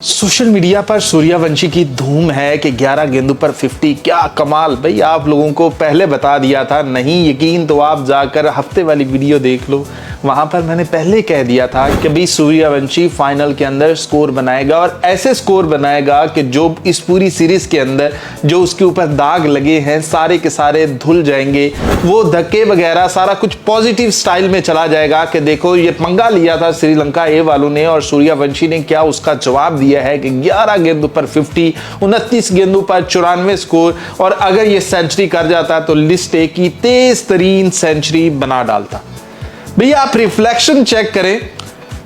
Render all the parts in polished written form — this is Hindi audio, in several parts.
सोशल मीडिया पर सूर्यवंशी की धूम है कि 11 गेंदों पर 50। क्या कमाल। भाई आप लोगों को पहले बता दिया था, नहीं यकीन तो आप जाकर हफ्ते वाली वीडियो देख लो। वहां पर मैंने पहले कह दिया था कि भाई सूर्यवंशी फाइनल के अंदर स्कोर बनाएगा और ऐसे स्कोर बनाएगा कि जो इस पूरी सीरीज के अंदर जो उसके ऊपर दाग लगे हैं सारे के सारे धुल जाएंगे। वो धक्के वगैरह सारा कुछ पॉजिटिव स्टाइल में चला जाएगा कि देखो ये पंगा लिया था श्रीलंका ए वालों ने और सूर्यवंशी ने क्या उसका जवाब दिया है कि 11 गेंदों पर 50, 29 गेंदों पर 94 स्कोर। और अगर ये सेंचुरी कर जाता तो लिस्ट ए की तेज तरीन सेंचुरी बना डालता। भैया आप रिफ्लेक्शन चेक करें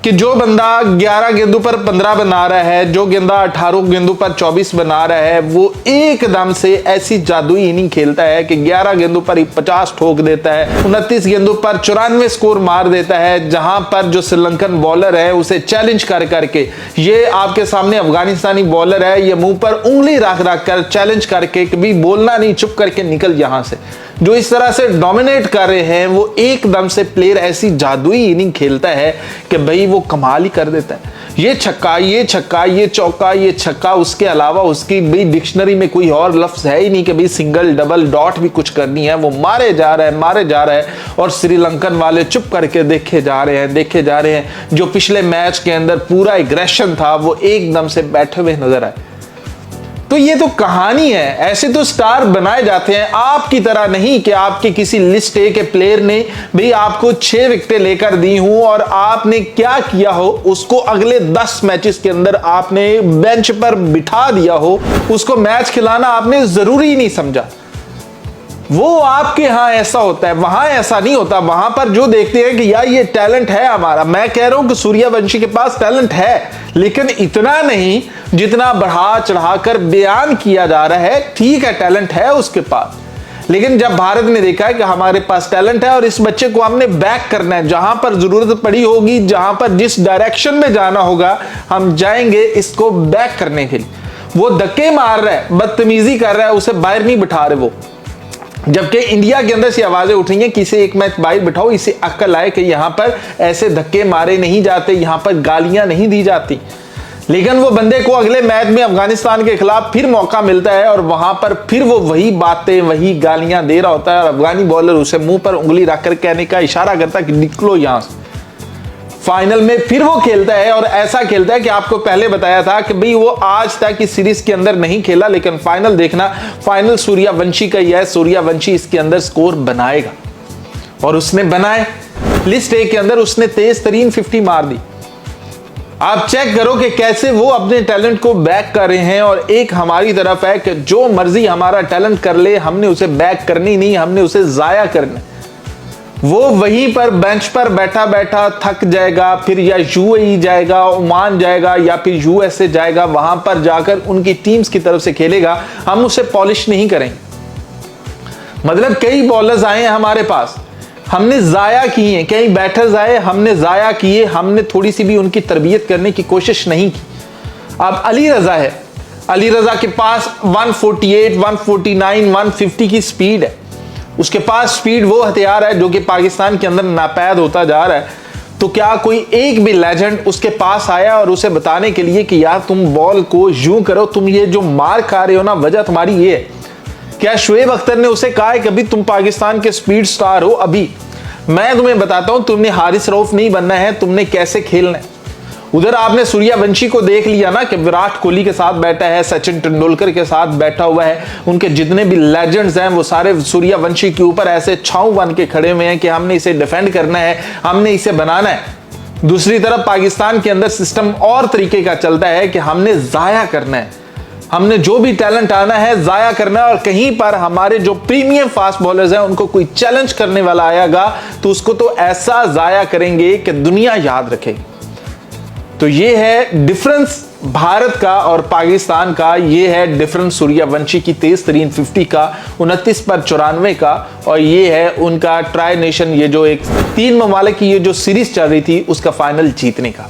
कि जो बंदा 11 गेंदों पर 15 बना रहा है, जो गेंदा 18 गेंदों पर 24 बना रहा है, वो एकदम से ऐसी जादुई इनिंग खेलता है कि 11 गेंदों पर ही 50 ठोक देता है, 29 गेंदों पर 94 स्कोर मार देता है। जहां पर जो श्रीलंकन बॉलर है उसे चैलेंज कर करके, ये आपके सामने अफगानिस्तानी बॉलर है, ये मुंह पर उंगली रख रख कर चैलेंज करके कभी बोलना नहीं, चुप करके निकल यहां से। जो इस तरह से डोमिनेट कर रहे हैं वो एकदम से प्लेयर ऐसी जादुई इनिंग खेलता है कि भाई वो कमाल ही कर देता है। ये छक्का, ये छक्का, ये चौका, ये छक्का, उसके अलावा उसकी भाई डिक्शनरी में कोई और लफ्ज है ही नहीं कि भाई सिंगल डबल डॉट भी कुछ करनी है। वो मारे जा रहा है, मारे जा रहा है और श्रीलंकन वाले चुप करके देखे जा रहे हैं, देखे जा रहे हैं। जो पिछले मैच के अंदर पूरा एग्रेशन था वो एकदम से बैठे हुए नजर आए। तो ये तो कहानी है। ऐसे तो स्टार बनाए जाते हैं, आपकी तरह नहीं कि आपके किसी लिस्ट ए के प्लेयर ने भाई आपको 6 विकेटें लेकर दी हूं और आपने क्या किया हो, उसको अगले 10 मैचेस के अंदर आपने बेंच पर बिठा दिया हो, उसको मैच खिलाना आपने जरूरी नहीं समझा। वो आपके यहां ऐसा होता है, वहां ऐसा नहीं होता। वहां पर जो देखते हैं कि यार ये टैलेंट है हमारा। मैं कह रहा हूं कि सूर्यवंशी के पास टैलेंट है, लेकिन इतना नहीं जितना बढ़ा चढ़ा कर बयान किया जा रहा है। ठीक है टैलेंट है उसके पास, लेकिन जब भारत ने देखा है कि हमारे पास टैलेंट है और इस बच्चे को हमने बैक करना है, जहां पर जरूरत पड़ी होगी, जहां पर जिस डायरेक्शन में जाना होगा हम जाएंगे इसको बैक करने के लिए। वो धक्के मार रहा है, बदतमीजी कर रहा है, उसे बाहर नहीं बिठा रहे वो। जबकि इंडिया के अंदर से आवाजें उठ रही हैं कि इसे एक मैच बाहर बिठाओ, इसे अक्ल आए कि यहां पर ऐसे धक्के मारे नहीं जाते, यहां पर गालियां नहीं दी जाती। लेकिन वो बंदे को अगले मैच में अफगानिस्तान के खिलाफ फिर मौका मिलता है और वहां पर फिर वो वही बातें वही गालियां दे रहा होता है और अफगानी बॉलर उसे मुंह पर उंगली रखकर कहने का इशारा करता है कि निकलो यहां से। फाइनल में फिर वो खेलता है और ऐसा खेलता है कि आपको पहले बताया था कि भाई वो आज तक इस सीरीज के अंदर नहीं खेला, लेकिन फाइनल देखना, फाइनल सूर्यवंशी का ही है। सूर्यवंशी इसके अंदर स्कोर बनाएगा और उसने बनाए। लिस्ट ए के अंदर उसने तेज तरीन 50 मार दी। आप चेक करो कि कैसे वो अपने टैलेंट को बैक कर रहे हैं और एक हमारी तरफ है कि जो मर्जी हमारा टैलेंट कर ले, हमने उसे बैक करनी नहीं, हमने उसे जाया करना। वो वहीं पर बेंच पर बैठा बैठा थक जाएगा, फिर या यूएई जाएगा, ओमान जाएगा या फिर यूएसए जाएगा, वहां पर जाकर उनकी टीम्स की तरफ से खेलेगा। हम उसे पॉलिश नहीं करेंगे। मतलब कई बॉलर्स आए हैं हमारे पास, हमने जाया किए हैं, कई बैटर्स आए हमने जाया किए, हमने थोड़ी सी भी उनकी तरबियत करने की कोशिश नहीं की। अब अली रजा है, अली रजा के पास 148, 149, 150 की स्पीड है। उसके पास स्पीड वो हथियार है जो कि पाकिस्तान के अंदर नापैद होता जा रहा है। तो क्या कोई एक भी लेजेंड उसके पास आया और उसे बताने के लिए कि यार तुम बॉल को यूं करो, तुम ये जो मार खा रहे हो ना वजह तुम्हारी ये है? क्या शुएब अख्तर ने उसे कहा है कि अभी तुम पाकिस्तान के स्पीड स्टार हो? अभी मैं तुम्हें बताता हूं, तुमने हारिस रऊफ नहीं बनना है, तुमने कैसे खेलना है। उधर आपने सूर्यवंशी को देख लिया ना कि विराट कोहली के साथ बैठा है, सचिन तेंदुलकर के साथ बैठा हुआ है, उनके जितने भी लेजेंड्स हैं वो सारे सूर्यवंशी के ऊपर ऐसे छांव बन के खड़े हुए हैं कि हमने इसे डिफेंड करना है, हमने इसे बनाना है। दूसरी तरफ पाकिस्तान के अंदर सिस्टम और तरीके का चलता है कि हमने जाया करना है, हमने जो भी टैलेंट आना है जाया करना है। और कहीं पर हमारे जो प्रीमियम फास्ट बॉलर्स हैं उनको कोई चैलेंज करने वाला आएगा तो उसको तो ऐसा जाया करेंगे कि दुनिया याद रखेगी। तो ये है डिफरेंस भारत का और पाकिस्तान का, ये है डिफरेंस सूर्यवंशी की तेज तरीन 50 का, 29 पर 94 का, और ये है उनका ट्राई नेशन, ये जो एक 3 ममालिक की ये जो सीरीज चल रही थी उसका फाइनल जीतने का।